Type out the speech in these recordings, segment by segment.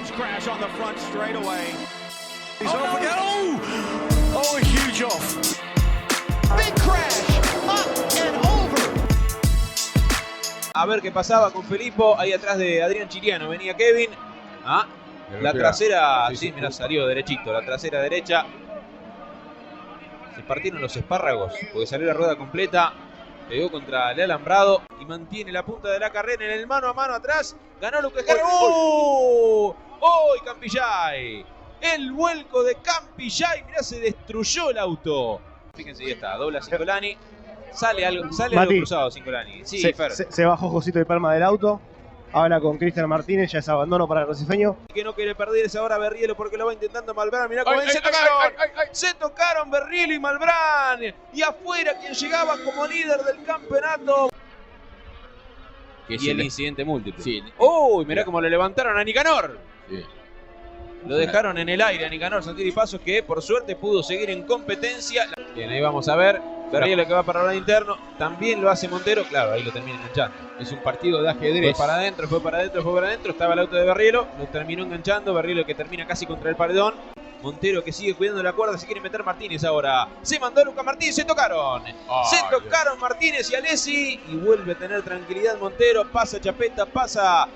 Huge crash on the front straightaway. He's off again. Oh, a huge off. Big crash, up and over. A ver qué pasaba con Filippo, ahí atrás de Adrián Chiriano, venía Kevin. La trasera, sí, mira, salió derechito, la trasera derecha. Se partieron los espárragos, porque salió la rueda completa. Pegó contra el alambrado y mantiene la punta de la carrera en el mano a mano atrás. Ganó Lucas Herrera. ¡Oh! ¡Oh! Y Campillay. El vuelco de Campillay. Mirá, se destruyó el auto. Fíjense, ya está. Dobla Cincolani. Sale algo cruzado Cincolani. Sí, se bajó Josito de Palma del auto. Habla con Cristian Martínez, ya es abandono para el rosifeño. Que no quiere perderse ahora Berrielo porque lo va intentando Malbrán. Mirá cómo se tocaron. Se tocaron Berrielo y Malbrán. Y afuera quien llegaba como líder del campeonato. Y el incidente múltiple. Sí. ¡Uy! Mirá cómo le levantaron a Nicanor. Sí. Lo dejaron en el aire a Nicanor Santilli Pasos, que por suerte pudo seguir en competencia. Bien, ahí vamos a ver. Berrielo que va para el lado interno. También lo hace Montero. Claro, ahí lo termina enganchando. Es un partido de ajedrez. Fue para adentro, fue para adentro, fue para adentro. Estaba el auto de Berrielo. Lo terminó enganchando. Berrielo que termina casi contra el paredón. Montero que sigue cuidando la cuerda. Se quiere meter Martínez ahora. Se mandó Lucas Martínez. Se tocaron. Se tocaron Martínez y Alessi. Y vuelve a tener tranquilidad Montero. Pasa Chapeta, pasa.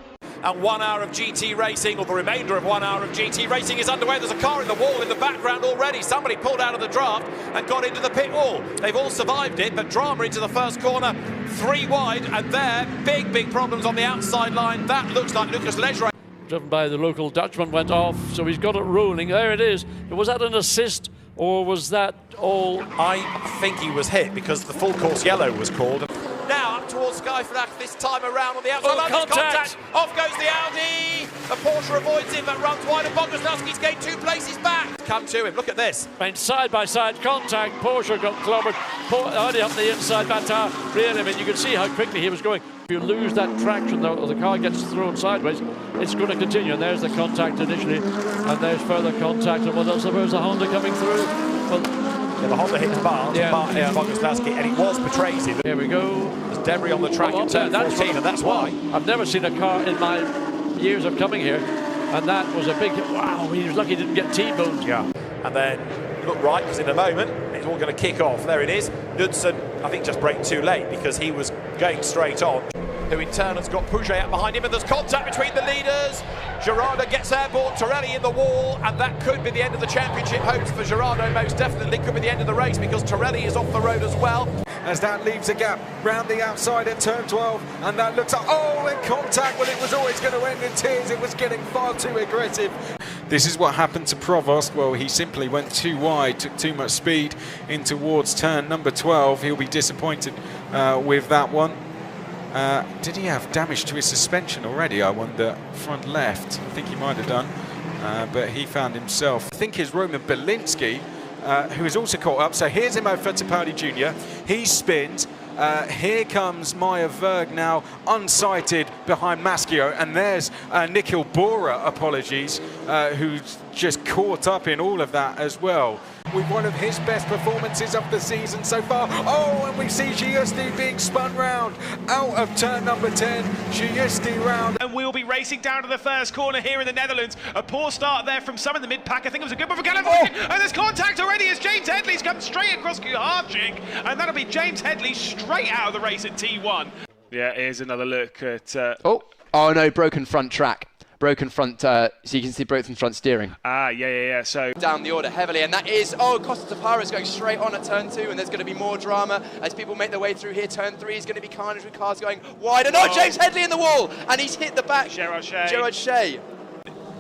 And 1 hour of GT racing, or the remainder of 1 hour of GT racing is underway. There's a car in the wall in the background already. Somebody pulled out of the draft and got into the pit wall. They've all survived it, but drama into the first corner, 3 wide, and there, big problems on the outside line. That looks like Lucas Leger. Driven by the local Dutchman, went off, so he's got it rolling. There it is. Was that an assist, or was that all? I think he was hit because the full course yellow was called. Now up towards Sky Flak this time around on the outside line. Contact! Off goes the Audi. The Porsche avoids him but runs wide, and Boguslavski's gained 2 places back. Come to him, look at this. Went side by side contact. Porsche got clobbered. Audi up the inside, Batar reeled him in. You can see how quickly he was going. If you lose that traction or the car gets thrown sideways, it's going to continue. And there's the contact initially, and there's further contact. And what else? There's a Honda coming through. Well, the Honda hit Martin Boguslavski, and it was Petresi. Here we go. There's debris on the track in turn 14, and that's why. I've never seen a car in my years of coming here, and that was a big, wow, he was lucky he didn't get T-boned. Yeah. And then look right, because in a moment, it's all going to kick off. There it is. Knudsen, I think, just braked too late because he was going straight on. Who in turn has got Pouget out behind him, and there's contact between the leaders. Gerardo gets airborne, Torelli in the wall, and that could be the end of the championship hopes for Gerardo, most definitely. Could be the end of the race because Torelli is off the road as well. As that leaves a gap round the outside at turn 12, and that looks up, oh, in contact. Well, it was always going to end in tears. It was getting far too aggressive. This is what happened to Provost. Well, he simply went too wide, took too much speed in towards turn number 12. He'll be disappointed with that one. Did he have damage to his suspension already, I wonder? Front left, I think he might have done, but he found himself. I think it's Roman Belinsky, who is also caught up. So here's Imo Fittipaldi Jr. He spins. Here comes Maya Verg now, unsighted behind Maschio, and there's Nikhil Bora, apologies, who's just caught up in all of that as well. With one of his best performances of the season so far. Oh, and we see Giusti being spun round out of turn number 10. Giusti round. And we'll be racing down to the first corner here in the Netherlands. A poor start there from some in the mid-pack. I think it was a good one for California. Oh. And there's contact already as James Headley's come straight across Kuharczyk. And that'll be James Headley straight out of the race at T1. Yeah, here's another look at... Oh no, broken front track. Broken front, so you can see broken front steering. Yeah. So down the order heavily, and that is, Costa Tapara is going straight on at turn 2, and there's going to be more drama as people make their way through here. Turn 3 is going to be carnage with cars going wide, and James Headley in the wall, and he's hit the back. Gerard Shea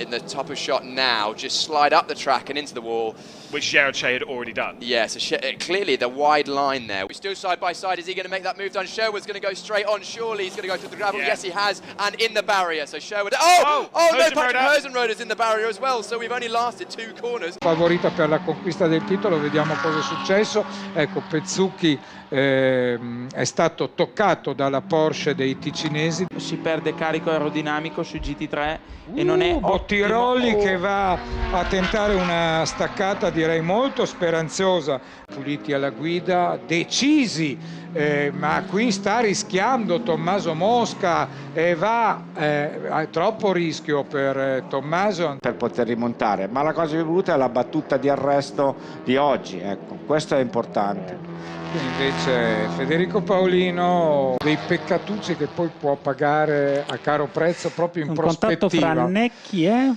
in the top of shot now, just slide up the track and into the wall. Which Gerard Shea had already done. Yeah, so clearly the wide line there. We're still side by side. Is he going to make that move down? Sherwood's going to go straight on. Surely he's going to go through the gravel. Yeah. Yes, he has. And in the barrier. So Sherwood... no, Patrick Hosenroder's in the barrier as well. So we've only lasted 2 corners. Favorita per la conquista del titolo, vediamo cosa è successo. Ecco, Pezzucchi è stato toccato dalla Porsche dei ticinesi. Si perde carico aerodinamico su GT3 e non è Bottirolli che va a tentare una staccata direi molto speranzosa. Puliti alla guida, decisi ma qui sta rischiando Tommaso Mosca e è troppo rischio per Tommaso per poter rimontare, ma la cosa più brutta è la battuta di arresto di oggi, ecco, questo è importante. Invece Federico Paolino dei peccatucci che poi può pagare a caro prezzo proprio in prospettiva. Un contatto fra Necchi e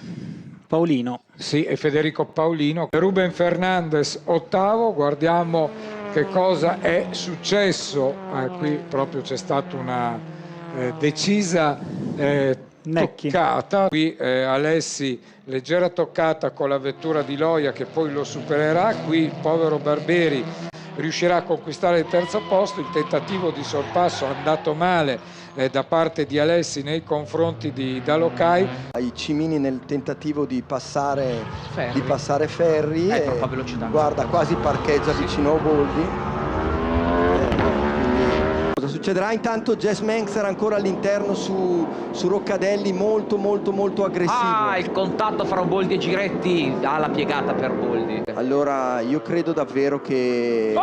Paolino. Sì, e Federico Paolino. Ruben Fernandez ottavo, guardiamo che cosa è successo. Qui proprio c'è stata una decisa toccata. Qui Alessi, leggera toccata con la vettura di Loia che poi lo supererà. Qui il povero Barberi riuscirà a conquistare il terzo posto. Il tentativo di sorpasso è andato male da parte di Alessi nei confronti di Dalocai. I Cimini nel tentativo di passare Ferri e guarda, quasi parcheggia vicino a Boldi. Cosa succederà? Intanto Jess Manx era ancora all'interno su Roccadelli, molto aggressivo. Il contatto fra Boldi e Giretti, la piegata per Boldi. Allora io credo davvero che...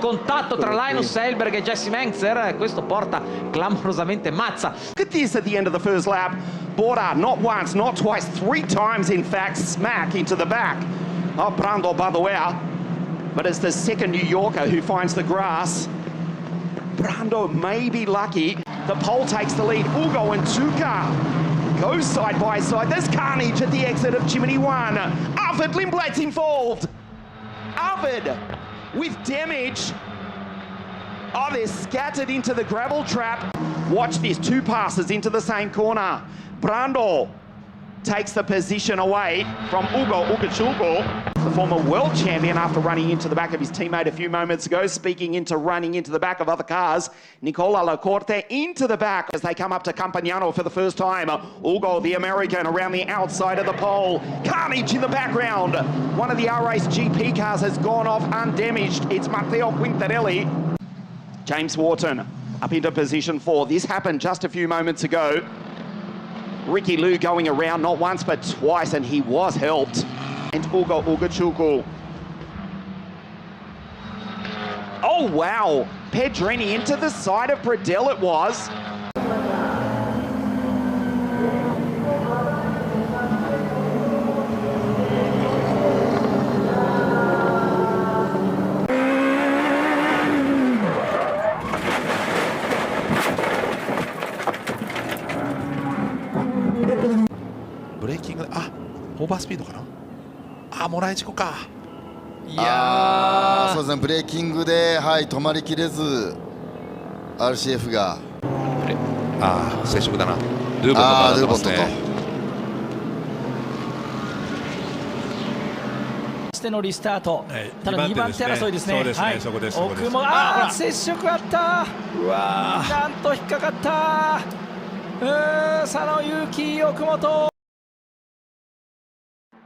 Contatto tra Linus Selberg e Jesse Manxer, questo porta clamorosamente Mazza. Look at this at the end of the first lap. Borda, not once, not twice, 3 times in fact, smack into the back of Brando Badoer. But it's the second New Yorker who finds the grass. Brando may be lucky. The pole takes the lead. Ugo and Tuka go side by side. There's carnage at the exit of Chimney 1. Arvid Lindblad's involved. Arvid with damage. Oh, they're scattered into the gravel trap. Watch this, 2 passes into the same corner. Brando takes the position away from Ugo Ukachulko, the former world champion, after running into the back of his teammate a few moments ago. Speaking into running into the back of other cars, Nicola Lacorte into the back as they come up to Campagnano for the first time. Ugo, the American, around the outside of the pole. Carnage in the background. One of the R-Race GP cars has gone off undamaged. It's Matteo Quintarelli. James Wharton up into position 4. This happened just a few moments ago. Ricky Lou going around not once but twice, and he was helped. And Ugo Ugachukwu. Oh wow, Pedrini into the side of Bradell it was. Braking, オーバースピードかな。もらい事故か。いやそうですね、ブレーキングで、止まりきれず RCF が接触だな。ルーボットとしてのリスタート、ただ2番手争いですね。そこです。奥も接触あった。なんと引っかかった。佐野勇気、奥本。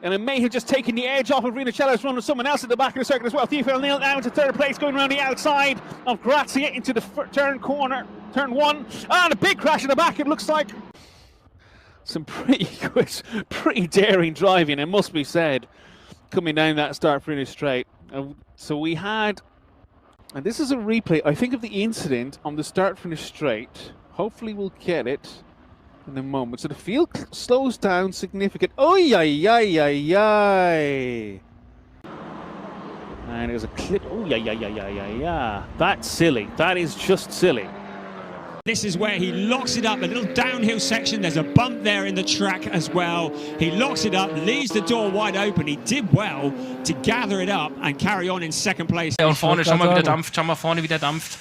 And it may have just taken the edge off of Rinicello's run with someone else at the back of the circuit as well. Theo Neal now into third place, going around the outside of Grazia into the turn 1. And a big crash in the back, it looks like. Some pretty daring driving, it must be said, coming down that start finish straight. So we had, and this is a replay, I think, of the incident on the start finish straight. Hopefully we'll get it in a moment. So the field slows down significant. Oy, ay, ay, ay, ay. And there's a clip. Oh, yeah, yeah, yeah, yeah, yeah, yeah. That's silly. That is just silly. This is where he locks it up, a little downhill section. There's a bump there in the track as well. He locks it up, leaves the door wide open. He did well to gather it up and carry on in second place. Und vorne, schau mal, wie der dampft. Schau mal vorne, wie der dampft.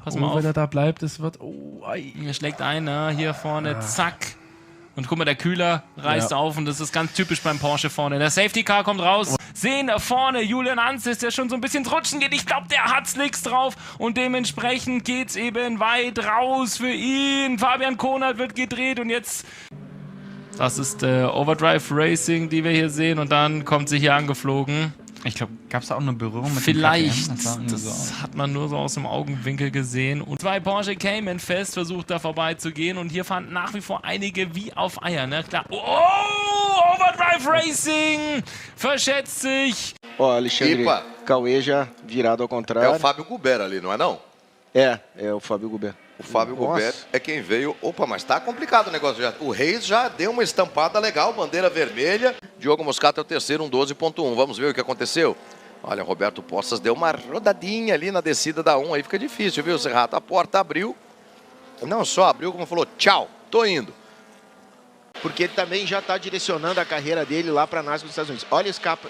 Pass mal auf. Wenn er da bleibt, es wird... Er schlägt ein, hier vorne, zack. Und guck mal, der Kühler reißt auf und das ist ganz typisch beim Porsche vorne. Der Safety Car kommt raus. Sehen vorne Julian Anzis, der schon so ein bisschen rutschen geht. Ich glaube, der hat Slicks drauf und dementsprechend geht's eben weit raus für ihn. Fabian Konrad wird gedreht und jetzt... Das ist Overdrive Racing, die wir hier sehen, und dann kommt sie hier angeflogen. Ich glaube, gab es da auch eine Berührung mit vielleicht, dem KTM? das hat man nur so aus dem Augenwinkel gesehen. Und 2 Porsche Cayman Fest versucht da vorbeizugehen und hier fanden nach wie vor einige wie auf Eier, ne? Klar. Oh, Overdrive Racing! Verschätzt sich! Alexandre Cauê já virado ao contrário. É o Fábio Gubera ali, não é não? É o Fábio Gobert. O Fábio Gobert é quem veio. Opa, mas tá complicado o negócio. O Reis já deu uma estampada legal, bandeira vermelha. Diogo Moscato é o terceiro, 1:12.1. Vamos ver o que aconteceu. Olha, Roberto Poças deu uma rodadinha ali na descida da 1. Aí fica difícil, viu, Serrato? A porta abriu. Não só abriu, como falou, tchau, tô indo. Porque ele também já está direcionando a carreira dele lá para a NASCAR dos Estados Unidos. Olha, escapa.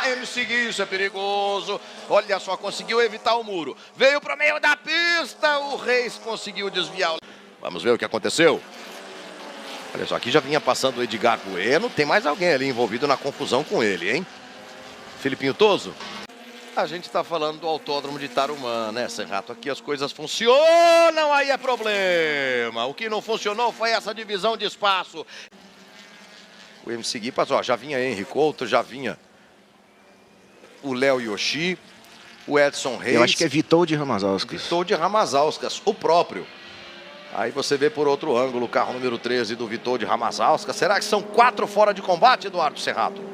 Ele seguiu, isso é perigoso. Olha só, conseguiu evitar o muro. Veio para o meio da pista, o Reis conseguiu desviar. Vamos ver o que aconteceu. Olha só, aqui já vinha passando o Edgar Bueno. Tem mais alguém ali envolvido na confusão com ele, hein? Filipinho Toso. A gente está falando do autódromo de Tarumã, né, Serrato? Aqui as coisas funcionam, aí é problema. O que não funcionou foi essa divisão de espaço. O MC Guipas, ó, já vinha Henry Couto, já vinha o Léo Yoshi, o Edson Reis. Eu acho que é Witold Ramazauskas. Witold Ramazauskas, o próprio. Aí você vê por outro ângulo o carro número 13 do Witold Ramazauskas. Será que são 4 fora de combate, Eduardo Serrato?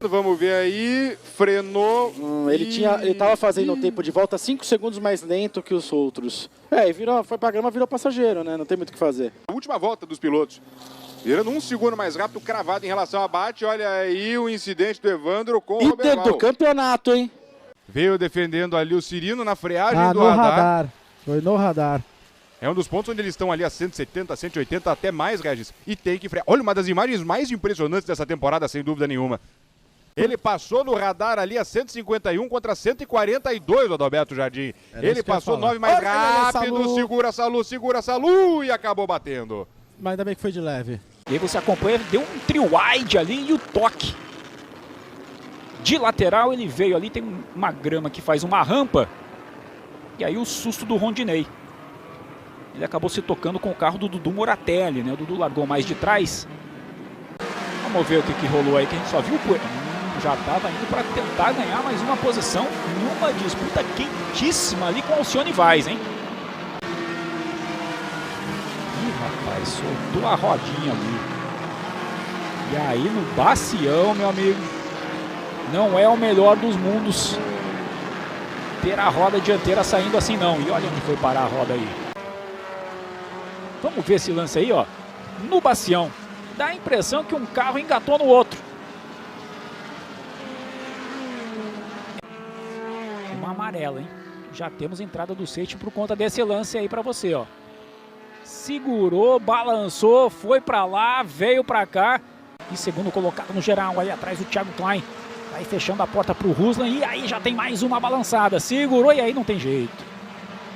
Vamos ver aí, frenou. Ele tava fazendo um tempo de volta 5 segundos mais lento que os outros. E foi pra grama, virou passageiro, né? Não tem muito o que fazer. A última volta dos pilotos. Virando 1 segundo mais rápido, cravado em relação a bate. Olha aí o incidente do Evandro com o Líder do campeonato, hein? Veio defendendo ali o Cirino na freagem do no radar. Foi no radar. É um dos pontos onde eles estão ali a 170, 180, até mais, Regis. E tem que frear. Olha, uma das imagens mais impressionantes dessa temporada, sem dúvida nenhuma. Ele passou no radar ali a 151 contra 142, Adalberto Jardim. Ele passou 9 mais rápido, segura Salu e acabou batendo. Mas ainda bem que foi de leve. E aí você acompanha, deu um trio-wide ali e o toque. De lateral ele veio ali, tem uma grama que faz uma rampa. E aí o susto do Rondinei. Ele acabou se tocando com o carro do Dudu Moratelli, né? O Dudu largou mais de trás. Vamos ver o que rolou aí, que a gente só viu o já estava indo para tentar ganhar mais uma posição numa disputa quentíssima ali com o Alcione Vaz, hein? Ih, rapaz, soltou a rodinha ali. E aí no bacião, meu amigo, não é o melhor dos mundos ter a roda dianteira saindo assim não. E olha onde foi parar a roda aí. Vamos ver esse lance aí, ó. No bacião. Dá a impressão que um carro engatou no outro. Uma amarela, hein? Já temos entrada do safety por conta desse lance aí pra você, ó. Segurou, balançou, foi pra lá, veio pra cá. E segundo colocado no geral, aí atrás o Thiago Klein. Vai fechando a porta pro Ruslan e aí já tem mais uma balançada. Segurou e aí não tem jeito.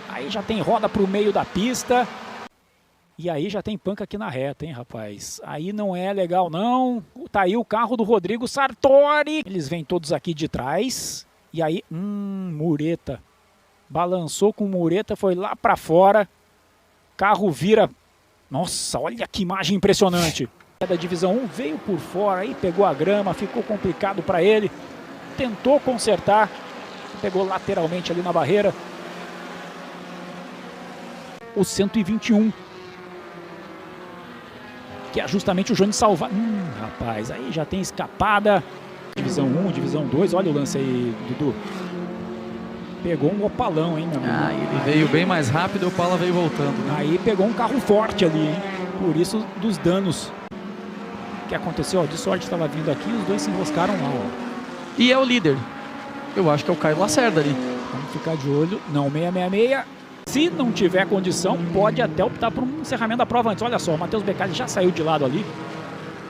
Aí já tem roda pro meio da pista. E aí já tem panca aqui na reta, hein, rapaz? Aí não é legal, não. Tá aí o carro do Rodrigo Sartori. Eles vêm todos aqui de trás. E aí, mureta. Balançou com mureta, foi lá pra fora. Carro vira. Nossa, olha que imagem impressionante. Da divisão 1 veio por fora, aí pegou a grama, ficou complicado pra ele. Tentou consertar. Pegou lateralmente ali na barreira. O 121. Que é justamente o Jones salvar. Rapaz, aí já tem escapada. Divisão 1, Divisão 2, olha o lance aí, Dudu. Pegou um opalão, hein, meu amigo? Ele veio bem mais rápido e o Opala veio voltando. Né? Aí pegou um carro forte ali, hein? Por isso dos danos. O que aconteceu? Ó, de sorte estava vindo aqui, os dois se enroscaram lá, ó. E é o líder. Eu acho que é o Caio Lacerda ali. Vamos ficar de olho. Não, 666. Se não tiver condição, pode até optar por um encerramento da prova antes. Olha só, o Matheus Beccari já saiu de lado ali.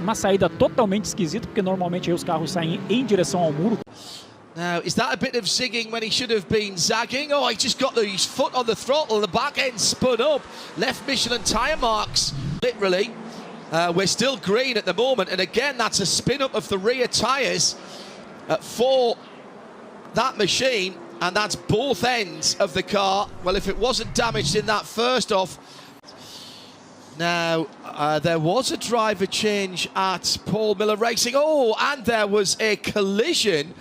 Uma saída totalmente esquisita, porque normalmente aí os carros saem em direção ao muro. Now, is that a bit of zigging when he should have been zagging? Oh, he just got his foot on the throttle, the back end spun up, left Michelin tyre marks, literally. We're still green at the moment, and again, that's a spin up of the rear tyres for that machine, and that's both ends of the car. Well, if it wasn't damaged in that first off, now, there was a driver change at Paul Miller Racing. Oh, and there was a collision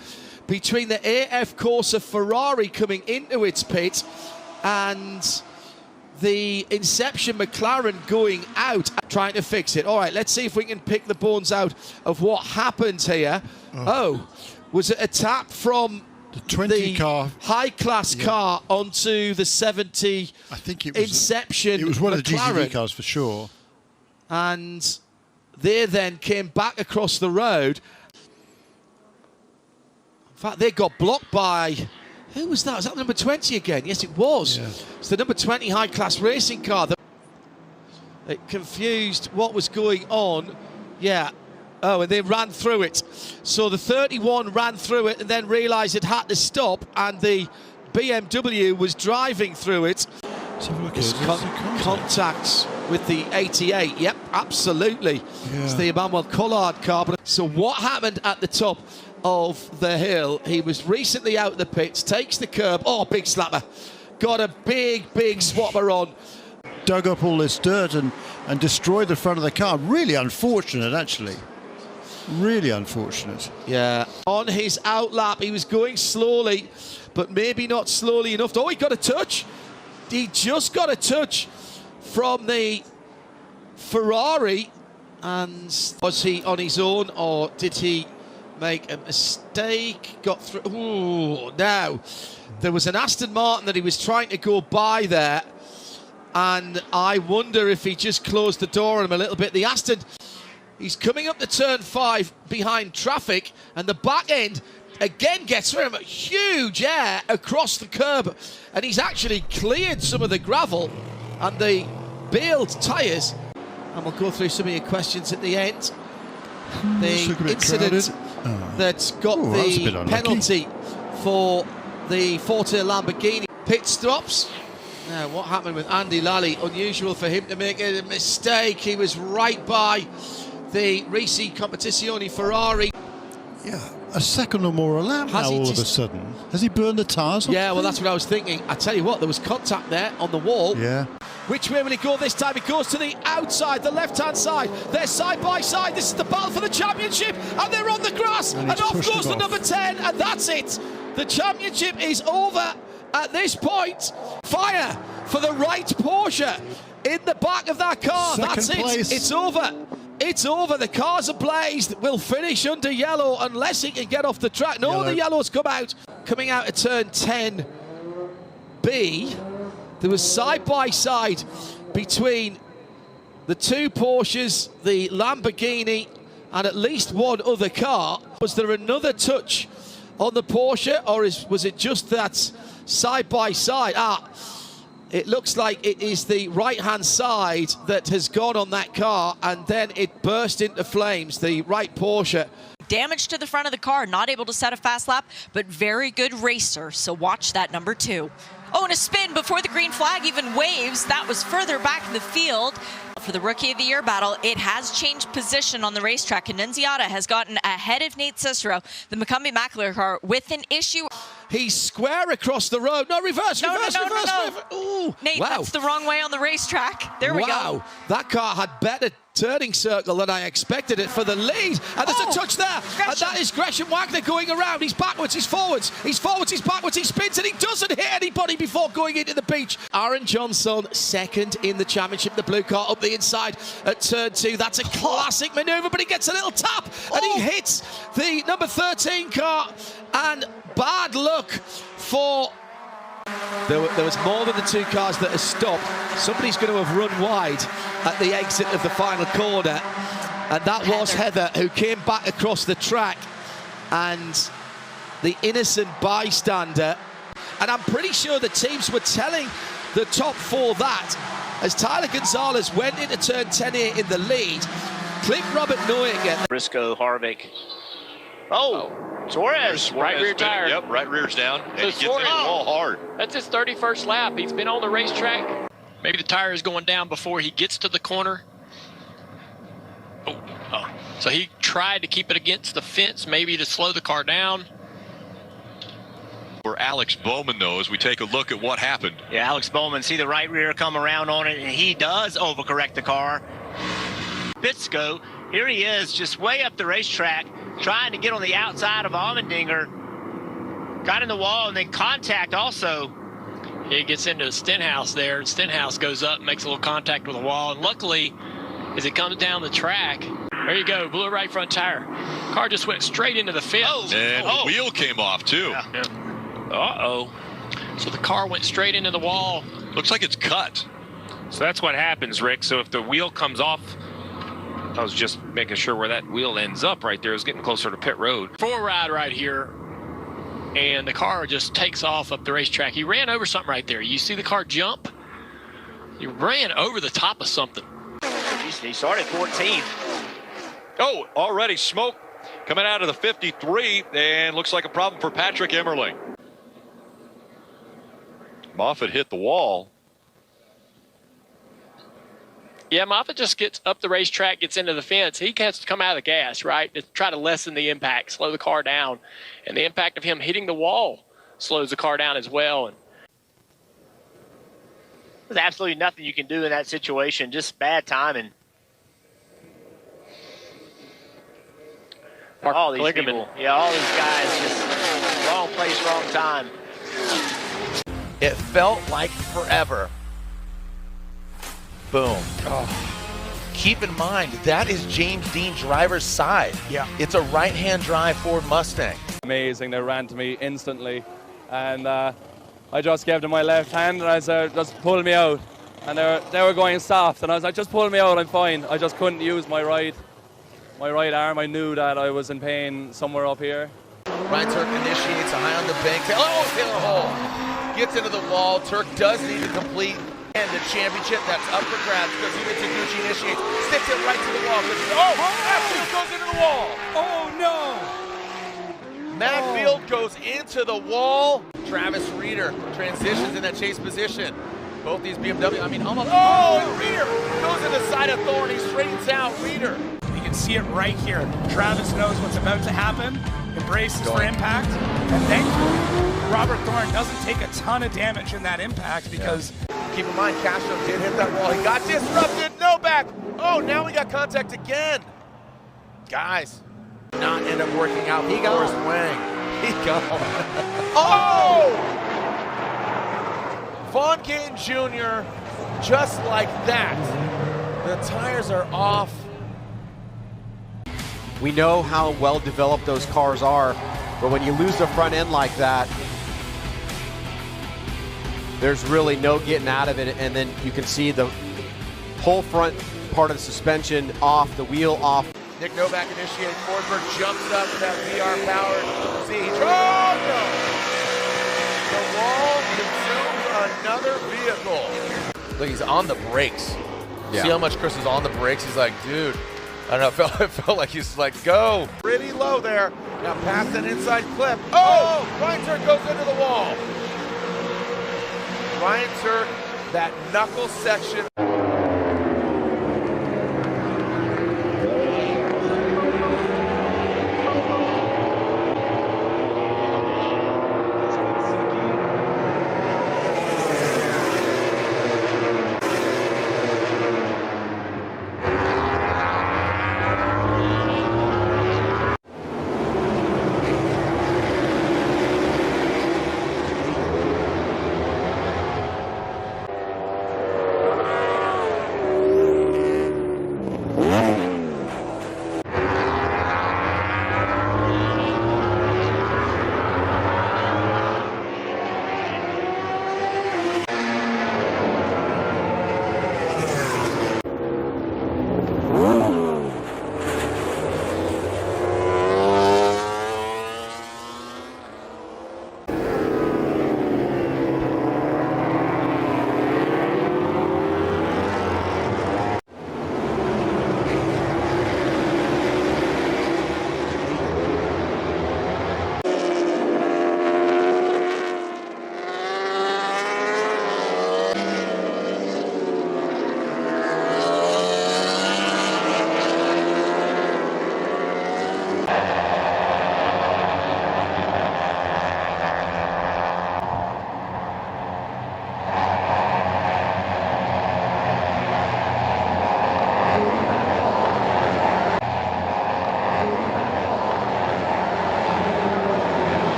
between the AF Corsa Ferrari coming into its pit and the Inception McLaren going out, trying to fix it. All right, let's see if we can pick the bones out of what happened here. Oh, was it a tap from the 20 car, high-class car onto the 70? I think it was Inception. It was one McLaren. of the GTV cars for sure. And they then came back across the road. In fact, they got blocked by, who was that? Was that number 20 again? Yes, it was. Yeah. It's the number 20 high-class racing car. It confused what was going on. Yeah. Oh, and they ran through it. So the 31 ran through it and then realised it had to stop, and the BMW was driving through it. Let's have a look at contacts with the 88. Yep, absolutely. Yeah. It's the Emmanuel Collard car. So what happened at the top of the hill? He was recently out of the pits, takes the curb. Oh, big slapper. Got a big swapper on. Dug up all this dirt and destroyed the front of the car. Really unfortunate, actually. Really unfortunate. Yeah. On his outlap, he was going slowly, but maybe not slowly enough. Oh, he got a touch. He just got a touch from the Ferrari. And was he on his own, or did he make a mistake? Got through. Ooh, now there was an Aston Martin that he was trying to go by there, and I wonder if he just closed the door on him a little bit. The Aston, he's coming up to turn 5 behind traffic, and the back end again gets rid of a huge air across the curb, and he's actually cleared some of the gravel and the baled tyres. And we'll go through some of your questions at the end. The incident that's got the penalty for the Forte Lamborghini pit stops. Now, what happened with Andy Lally? Unusual for him to make a mistake. He was right by the Risi Competizione Ferrari. Yeah, a second or more a lap now all of a sudden. Has he burned the tyres? Yeah, well, that's what I was thinking. I tell you what, there was contact there on the wall. Yeah. Which way will he go this time? He goes to the outside, the left-hand side. They're side by side. This is the battle for the championship, and they're on the grass. And off goes the number 10, and that's it. The championship is over at this point. Fire for the right Porsche in the back of that car. That's it. It's over. It's over. The cars are blazed. Will finish under yellow unless he can get off the track. No, the yellow's come out. Coming out of turn 10B, there was side-by-side between the two Porsches, the Lamborghini, and at least one other car. Was there another touch on the Porsche, or was it just that side-by-side? It looks like it is the right-hand side that has gone on that car, and then it burst into flames, the right Porsche. Damage to the front of the car, not able to set a fast lap, but very good racer, so watch that number 2. Oh, and a spin before the green flag even waves. That was further back in the field. For the Rookie of the Year battle, it has changed position on the racetrack. Annunziata has gotten ahead of Nate Cicero, the McCumbee Mackler car, with an issue. He's square across the road. No, reverse. Ooh, Nate, wow. That's the wrong way on the racetrack. There we go. Wow, that car had better turning circle than I expected it for the lead. And there's a touch there. Gresham. And that is Gresham Wagner going around. He's backwards, he's forwards. He's forwards, he's backwards, he spins, and he doesn't hit anybody before going into the beach. Aaron Johnson, second in the championship. The blue car up the inside at turn 2. That's a classic maneuver, but he gets a little tap, and he hits the number 13 car. And bad luck for... There was more than the two cars that have stopped. Somebody's going to have run wide at the exit of the final corner, and that was Heather, who came back across the track, and the innocent bystander. And I'm pretty sure the teams were telling the top 4 that as Tyler Gonzalez went into turn 10A in the lead, Cliff Robert Neuinger. Briscoe, Harvick. Oh, Suarez, right rear tire. Yep, right rear's down. And So he gets in the wall hard. That's his 31st lap. He's been on the racetrack. Maybe the tire is going down before he gets to the corner. Oh. So he tried to keep it against the fence, maybe to slow the car down. For Alex Bowman, though, as we take a look at what happened. Yeah, Alex Bowman, see the right rear come around on it, and he does overcorrect the car. Bitsko, here he is, just way up the racetrack, trying to get on the outside of Allmendinger. Got in the wall, and then contact also He gets into Stenhouse there, and Stenhouse goes up, makes a little contact with the wall, and luckily, as it comes down the track, there you go, blew a right front tire. Car just went straight into the fence. And the wheel came off too. Yeah. Uh-oh. So the car went straight into the wall. Looks like it's cut. So that's what happens, Rick. So if the wheel comes off, I was just making sure where that wheel ends up right there. It was getting closer to pit road. Full ride right here, and the car just takes off up the racetrack. He ran over something right there. You see the car jump? He ran over the top of something. He started 14th. Oh, already smoke coming out of the 53, and looks like a problem for Patrick Emmerling. Moffitt hit the wall. Yeah, Moffitt just gets up the racetrack, gets into the fence. He has to come out of the gas, right, to try to lessen the impact, slow the car down. And the impact of him hitting the wall slows the car down as well. And there's absolutely nothing you can do in that situation, just bad timing. All these people, all these guys, just wrong place, wrong time. It felt like forever. Boom. Oh. Keep in mind, that is James Dean's driver's side. Yeah. It's a right-hand drive Ford Mustang. Amazing. They ran to me instantly. And I just gave them my left hand, and I said, just pull me out. And they were going soft, and I was like, just pull me out, I'm fine. I just couldn't use my right arm. I knew that I was in pain somewhere up here. Ryan Turk initiates a high on the bank. Oh, hit a hole. Gets into the wall. Turk does need to complete and the championship. That's up for grabs because Taguchi initiates. Sticks it right to the wall. Matfield goes into the wall. Oh, no. Matfield goes into the wall. Travis Reeder transitions in that chase position. Both these BMW, almost. Oh, and Reeder goes in the side of Thorne. He straightens out Reeder. You can see it right here. Travis knows what's about to happen. Embraces for impact. And thankfully, Robert Thorne doesn't take a ton of damage in that impact because... Keep in mind, Castro did hit that wall. He got disrupted. No back. Oh, now we got contact again. Guys, not end up working out for Forrest Wang. He gone. Oh! Vaughn Gayton Jr., just like that. The tires are off. We know how well developed those cars are, but when you lose the front end like that, there's really no getting out of it, and then you can see the whole front part of the suspension off, the wheel off. Nick Novak initiating. Forsberg jumps up with that VR power. See, oh no! The wall consumes another vehicle. Look, he's on the brakes. Yeah. See how much Chris is on the brakes? He's like, dude. I don't know, it felt like he's like, go. Pretty low there. Now past that inside clip. Oh! Ryan Turk goes into the wall. Ryan Turk, that knuckle section.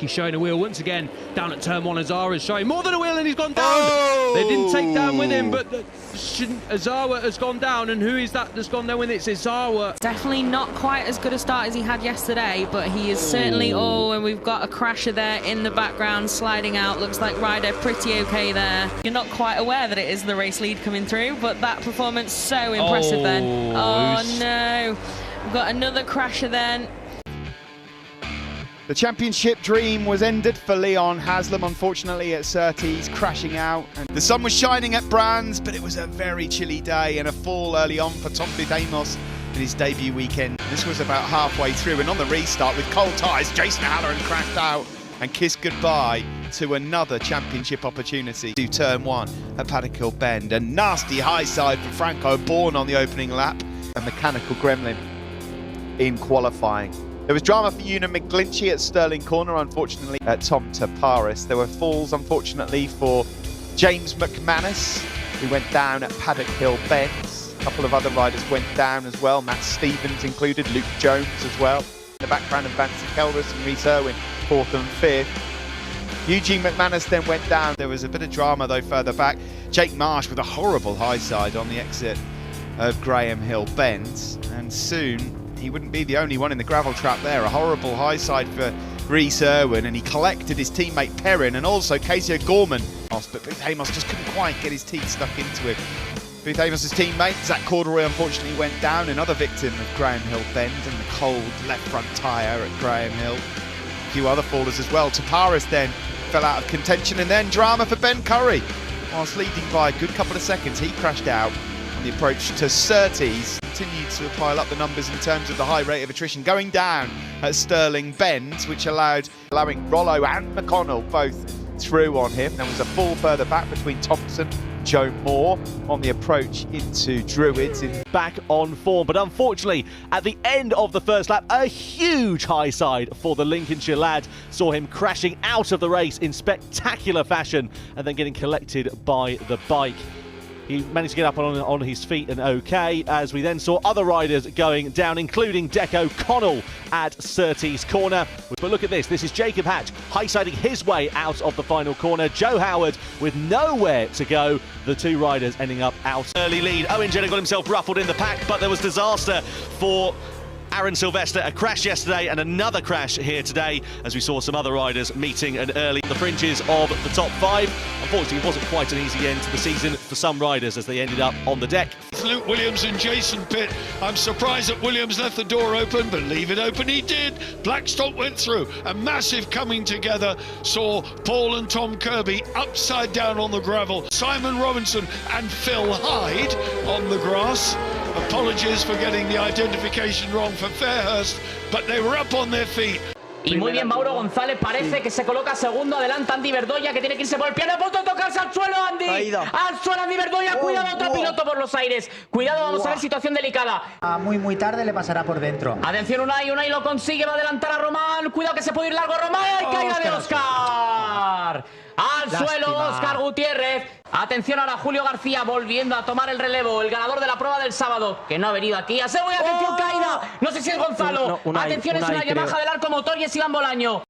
He's showing a wheel once again down at turn 1. Azara's showing more than a wheel and he's gone down. They didn't take down with him, but Azawa has gone down. And who is that that's gone down with it? It's Azawa. Definitely not quite as good a start as he had yesterday, but he is certainly... Oh, and we've got a crasher there in the background sliding out. Looks like Ryder pretty okay there. You're not quite aware that it is the race lead coming through, but that performance so impressive then. Oh no, we've got another crasher then. The championship dream was ended for Leon Haslam, unfortunately, at Surtees, crashing out. And the sun was shining at Brands, but it was a very chilly day and a fall early on for Tom Booth Amos in his debut weekend. This was about halfway through, and on the restart with cold tyres, Jason Halloran crashed out and kissed goodbye to another championship opportunity to turn 1 at Paddock Hill Bend. A nasty high side for Franco Bourne on the opening lap. A mechanical gremlin in qualifying. There was drama for Una McGlinchey at Stirling Corner, unfortunately, at Tom Taparis. There were falls, unfortunately, for James McManus, who went down at Paddock Hill Bend. A couple of other riders went down as well, Matt Stevens included, Luke Jones as well. In the background of Vance Kelders and Rhys Irwin, 4th and 5th. Eugene McManus then went down. There was a bit of drama, though, further back. Jake Marsh with a horrible high side on the exit of Graham Hill Bend, and soon he wouldn't be the only one in the gravel trap there. A horrible high side for Rhys Irwin, and he collected his teammate Perrin and also Casey O'Gorman. But Booth Amos just couldn't quite get his teeth stuck into him. Booth Amos' teammate Zach Corduroy unfortunately went down, another victim of Graham Hill Bend and the cold left front tyre at Graham Hill. A few other fallers as well. Taparis then fell out of contention, and then drama for Ben Curry. Whilst leading by a good couple of seconds, he crashed out on the approach to Surtees. Continued to pile up the numbers in terms of the high rate of attrition, going down at Stirling Bend, which allowing Rollo and McConnell both through on him. There was a fall further back between Thompson and Joe Moore on the approach into Druids. Back on form, but unfortunately at the end of the first lap, a huge high side for the Lincolnshire lad saw him crashing out of the race in spectacular fashion and then getting collected by the bike. He managed to get up on his feet and okay, as we then saw other riders going down, including Deco Connell at Surtees Corner. But look at this. This is Jacob Hatch high-siding his way out of the final corner. Joe Howard with nowhere to go. The two riders ending up out. Early lead. Owen Jenner got himself ruffled in the pack, but there was disaster for Aaron Sylvester. A crash yesterday and another crash here today, as we saw some other riders meeting and early the fringes of the top 5. Unfortunately, it wasn't quite an easy end to the season for some riders as they ended up on the deck. Luke Williams and Jason Pitt. I'm surprised that Williams left the door open, but leave it open he did. Blackstock went through. A massive coming together saw Paul and Tom Kirby upside down on the gravel. Simon Robinson and Phil Hyde on the grass. Apologies for getting the identification wrong for Fairhurst, but they were up on their feet. Y muy bien Mauro González, parece que se coloca segundo, adelanta Andy Verdoya, que tiene que irse por el piano, a punto de tocarse al suelo Andy, al suelo Andy Verdoya, cuidado otro piloto por los aires, cuidado, vamos a ver, situación delicada. Muy tarde le pasará por dentro. Atención Unai lo consigue, va a adelantar a Román, cuidado que se puede ir largo Román, ¡ay, caída de Óscar! Al suelo Óscar Gutiérrez. Atención ahora Julio García volviendo a tomar el relevo, el ganador de la prueba del sábado, que no ha venido aquí. ¡Atención, caída! No sé si es Gonzalo. Atención, es una Yamaha del Arco Motor y es Iván Bolaño.